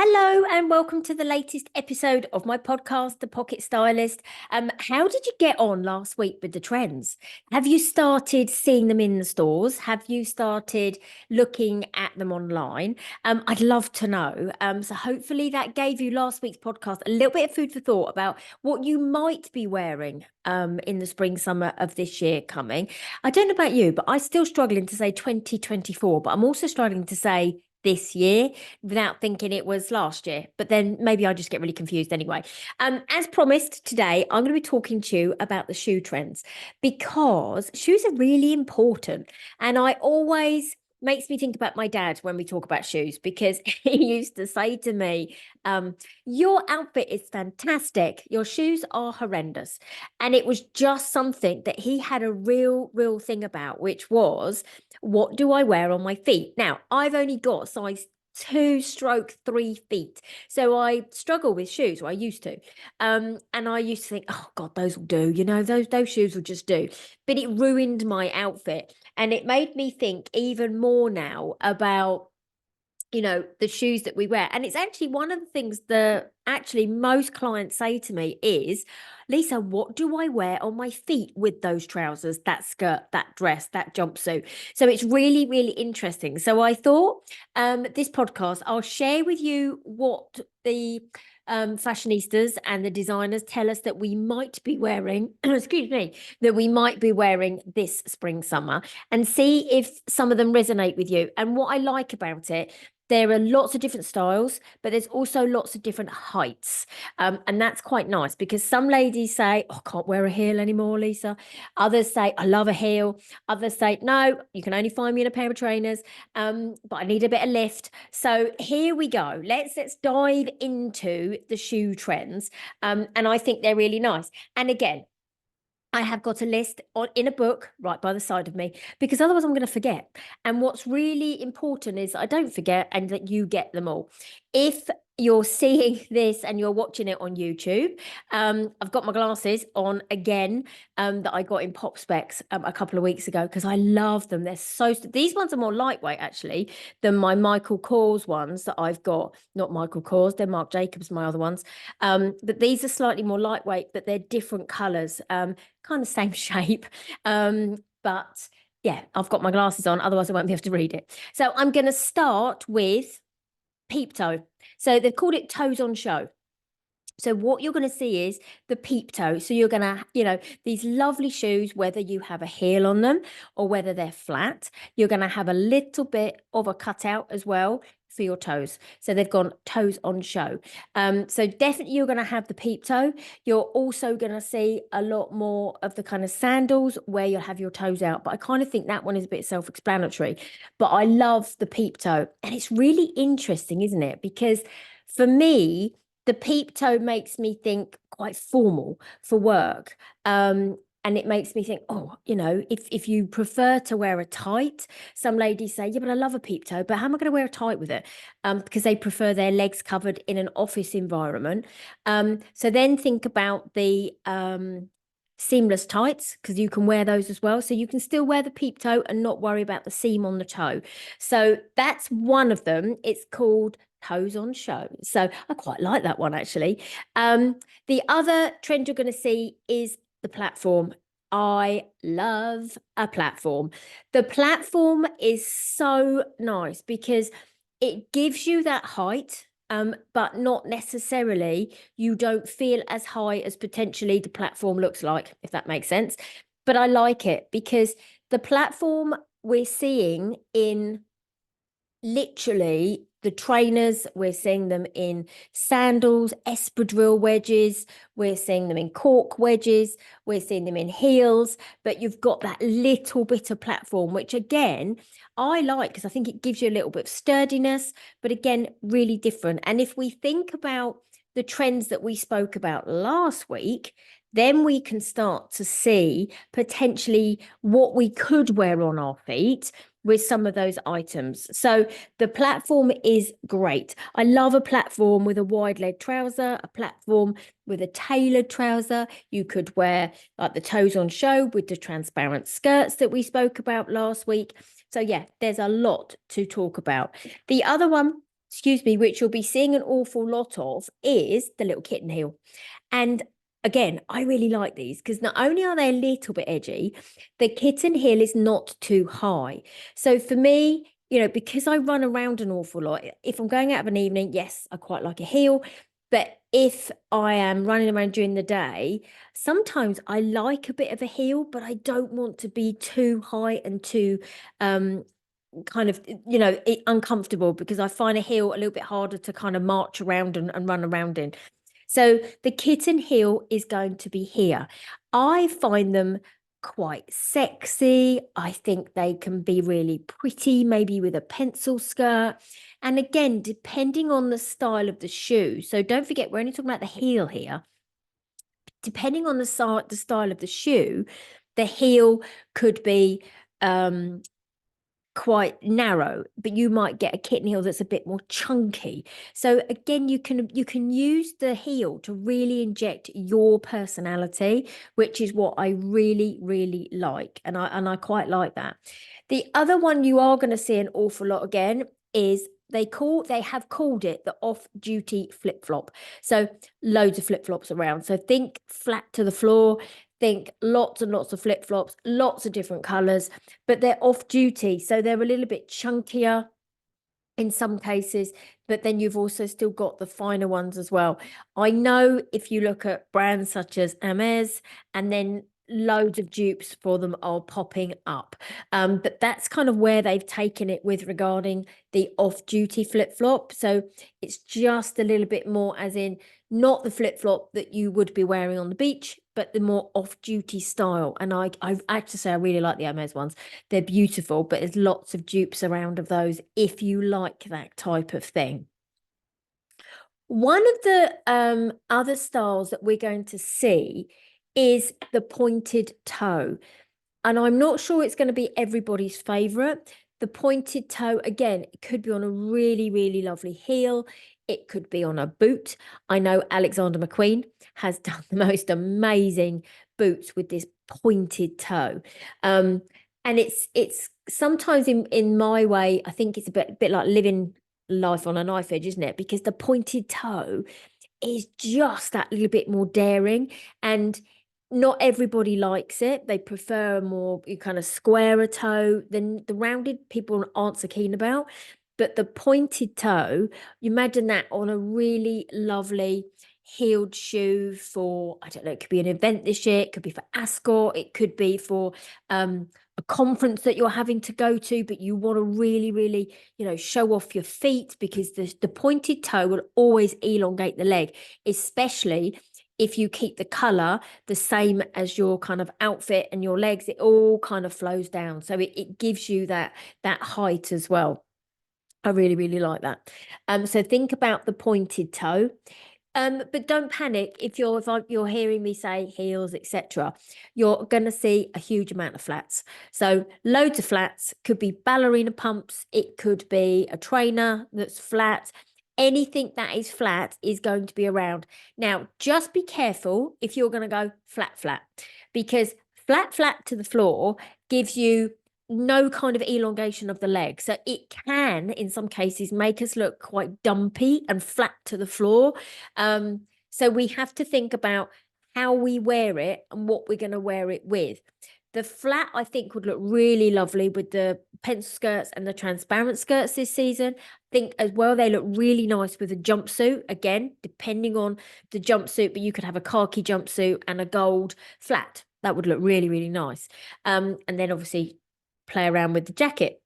Hello and welcome to the latest episode of my podcast, The Pocket Stylist. How did you get on last week with the trends? Have you started seeing them in the stores? Have you started looking at them online? I'd love to know. So hopefully that gave you last week's podcast a little bit of food for thought about what you might be wearing in the spring, summer of this year coming. I don't know about you, but I'm still struggling to say 2024, but I'm also struggling to say this year without thinking it was last year. But then maybe I just get really confused anyway. As promised, today I'm going to be talking to you about the shoe trends because shoes are really important. And I always makes me think about my dad when we talk about shoes because he used to say to me, your outfit is fantastic. Your shoes are horrendous. And it was just something that he had a real thing about, which was, what do I wear on my feet? Now, I've only got size 2/3 feet. So I struggle with shoes, or I used to. And I used to think, oh God, those will do, those shoes will just do. But it ruined my outfit. And it made me think even more now about the shoes that we wear. And it's actually one of the things that actually most clients say to me is, Lisa, what do I wear on my feet with those trousers, that skirt, that dress, that jumpsuit? So it's really interesting. So I thought this podcast, I'll share with you what the fashionistas and the designers tell us that we might be wearing, excuse me, that we might be wearing this spring, summer, and see if some of them resonate with you. And what I like about it, there are lots of different styles, but there's also lots of different heights. And that's quite nice because some ladies say, oh, I can't wear a heel anymore, Lisa. Others say, I love a heel. Others say, no, you can only find me in a pair of trainers, but I need a bit of lift. So here we go. Let's dive into the shoe trends. And I think they're really nice. And again, I have got a list in a book right by the side of me because otherwise I'm going to forget. And what's really important is I don't forget and that you get them all. If you're seeing this and you're watching it on YouTube, I've got my glasses on again that I got in Pop Specs a couple of weeks ago because I love them. These ones are more lightweight actually than my Michael Kors ones that I've got. Not Michael Kors, they're Marc Jacobs, my other ones. But these are slightly more lightweight, but they're different colors. Kind of same shape. But yeah, I've got my glasses on, otherwise I won't be able to read it. So I'm going to start with peep toe. So they've called it toes on show. So what you're going to see is the peep toe. So you're going to, these lovely shoes, whether you have a heel on them or whether they're flat, you're going to have a little bit of a cutout as well for your toes. So they've gone toes on show. So definitely you're going to have the peep toe. You're also going to see a lot more of the kind of sandals where you'll have your toes out. But I kind of think that one is a bit self-explanatory. But I love the peep toe. And it's really interesting, isn't it? Because for me, the peep toe makes me think quite formal for work. And it makes me think, if you prefer to wear a tight, some ladies say, yeah, but I love a peep toe, but how am I going to wear a tight with it? Because they prefer their legs covered in an office environment. So then think about the seamless tights, because you can wear those as well. So you can still wear the peep toe and not worry about the seam on the toe. So that's one of them. It's called toes on show. So I quite like that one, actually. The other trend you're going to see is the platform. I love a platform. The platform is so nice because it gives you that height, but not necessarily, you don't feel as high as potentially the platform looks like, if that makes sense. But I like it because the platform we're seeing in literally the trainers, we're seeing them in sandals, espadrille wedges, we're seeing them in cork wedges, we're seeing them in heels, but you've got that little bit of platform, which again, I like because I think it gives you a little bit of sturdiness, but again, really different. And if we think about the trends that we spoke about last week, then we can start to see potentially what we could wear on our feet with some of those items. So the platform is great. I love a platform with a wide leg trouser, a platform with a tailored trouser. You could wear like the toes on show with the transparent skirts that we spoke about last week. So yeah, there's a lot to talk about. The other one, excuse me, which you'll be seeing an awful lot of, is the little kitten heel. And again, I really like these because not only are they a little bit edgy, the kitten heel is not too high. So for me, because I run around an awful lot, if I'm going out of an evening, yes, I quite like a heel. But if I am running around during the day, sometimes I like a bit of a heel, but I don't want to be too high and too kind of uncomfortable, because I find a heel a little bit harder to kind of march around and run around in. So the kitten heel is going to be here. I find them quite sexy. I think they can be really pretty, maybe with a pencil skirt. And again, depending on the style of the shoe. So don't forget, we're only talking about the heel here. Depending on the style of the shoe, the heel could be quite narrow, but you might get a kitten heel that's a bit more chunky. So again, you can use the heel to really inject your personality, which is what I really, really like. And I quite like that. The other one you are going to see an awful lot again is they have called it the off-duty flip-flop. So loads of flip-flops around. So think flat to the floor, think lots and lots of flip-flops, lots of different colors, but they're off duty. So they're a little bit chunkier in some cases, but then you've also still got the finer ones as well. I know if you look at brands such as Hermes, and then loads of dupes for them are popping up. But that's kind of where they've taken it with regarding the off-duty flip-flop. So it's just a little bit more, as in not the flip-flop that you would be wearing on the beach, but the more off-duty style. And I have to say, I really like the Hermes ones. They're beautiful, but there's lots of dupes around of those if you like that type of thing. One of the other styles that we're going to see is the pointed toe. And I'm not sure it's going to be everybody's favorite. The pointed toe, again, it could be on a really, really lovely heel. It could be on a boot. I know Alexander McQueen has done the most amazing boots with this pointed toe. And it's sometimes in my way, I think it's a bit like living life on a knife edge, isn't it? Because the pointed toe is just that little bit more daring, and not everybody likes it. They prefer a more kind of squarer toe than the rounded. People aren't so keen about. But the pointed toe, you imagine that on a really lovely heeled shoe for, I don't know, it could be an event this year, it could be for Ascot, it could be for a conference that you're having to go to, but you want to really, really, show off your feet, because the pointed toe will always elongate the leg, especially if you keep the color the same as your kind of outfit and your legs. It all kind of flows down. So it gives you that height as well. I really, really like that. So think about the pointed toe. But don't panic if you're hearing me say heels, etc. You're going to see a huge amount of flats. So loads of flats. Could be ballerina pumps. It could be a trainer that's flat. Anything that is flat is going to be around. Now, just be careful if you're going to go flat, because flat to the floor gives you no kind of elongation of the leg. So it can, in some cases, make us look quite dumpy and flat to the floor. So we have to think about how we wear it and what we're going to wear it with. The flat, I think, would look really lovely with the pencil skirts and the transparent skirts this season. I think as well, they look really nice with a jumpsuit. Again, depending on the jumpsuit, but you could have a khaki jumpsuit and a gold flat. That would look really, really nice. And then obviously play around with the jacket.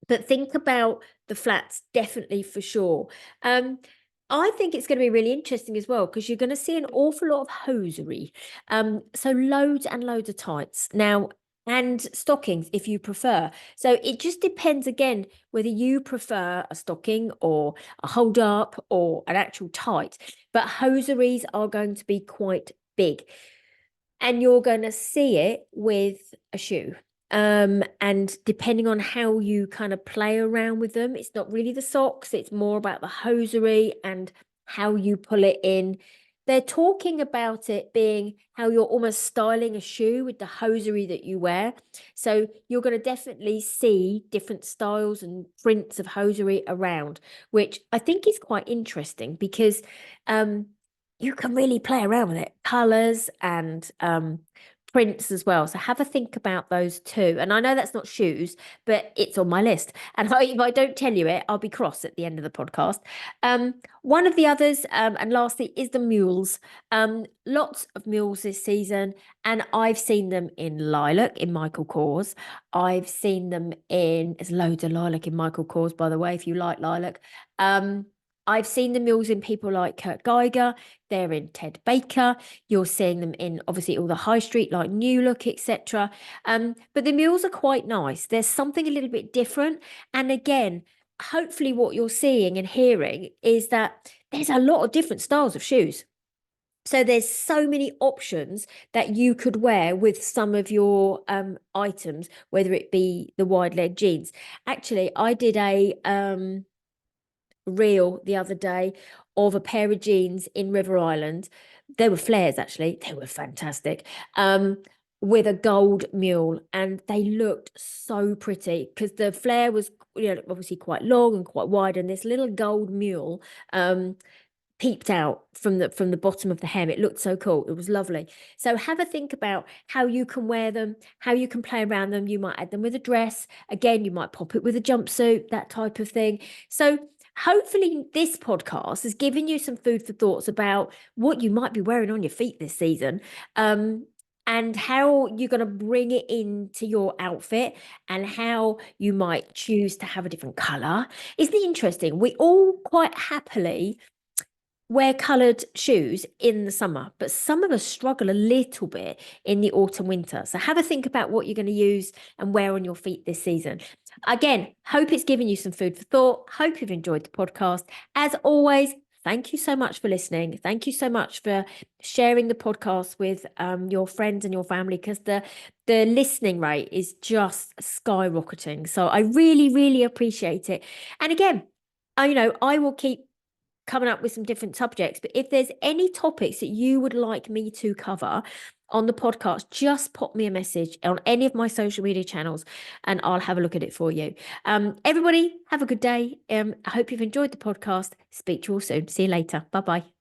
But think about the flats, definitely, for sure. I think it's going to be really interesting as well, because you're going to see an awful lot of hosiery. So loads and loads of tights now, and stockings if you prefer. So it just depends, again, whether you prefer a stocking or a hold up or an actual tight. But hosieries are going to be quite big, and you're going to see it with a shoe. And depending on how you kind of play around with them, it's not really the socks, it's more about the hosiery and how you pull it in. they're talking about it being how you're almost styling a shoe with the hosiery that you wear. So you're going to definitely see different styles and prints of hosiery around, which I think is quite interesting because you can really play around with it, colors and prints as well. So have a think about those too. And I know that's not shoes, but it's on my list. And if I don't tell you it, I'll be cross at the end of the podcast. One of the others, and lastly, is the mules. Lots of mules this season, and I've seen them in lilac in Michael Kors. I've seen them in, there's loads of lilac in Michael Kors, by the way, if you like lilac. I've seen the mules in people like Kurt Geiger. They're in Ted Baker. You're seeing them in obviously all the high street like New Look, etc. But the mules are quite nice. There's something a little bit different. And again, hopefully what you're seeing and hearing is that there's a lot of different styles of shoes. So there's so many options that you could wear with some of your items, whether it be the wide leg jeans. Actually, I did a reel the other day of a pair of jeans in River Island. They were flares, actually. They were fantastic. With a gold mule, and they looked so pretty because the flare was, obviously quite long and quite wide, and this little gold mule peeped out from the bottom of the hem. It looked so cool. It was lovely. So have a think about how you can wear them, how you can play around them. You might add them with a dress. Again, you might pop it with a jumpsuit, that type of thing. So hopefully this podcast has given you some food for thoughts about what you might be wearing on your feet this season. And how you're going to bring it into your outfit and how you might choose to have a different color. Isn't it interesting? We all quite happily wear coloured shoes in the summer, but some of us struggle a little bit in the autumn winter. So have a think about what you're going to use and wear on your feet this season. Again, hope it's given you some food for thought. Hope you've enjoyed the podcast. As always, thank you so much for listening. Thank you so much for sharing the podcast with your friends and your family, because the listening rate is just skyrocketing. So I really, really appreciate it. And again, I will keep coming up with some different subjects, but if there's any topics that you would like me to cover on the podcast, just pop me a message on any of my social media channels and I'll have a look at it for you. Everybody have a good day. I hope you've enjoyed the podcast. Speak to you all soon. See you later. Bye bye.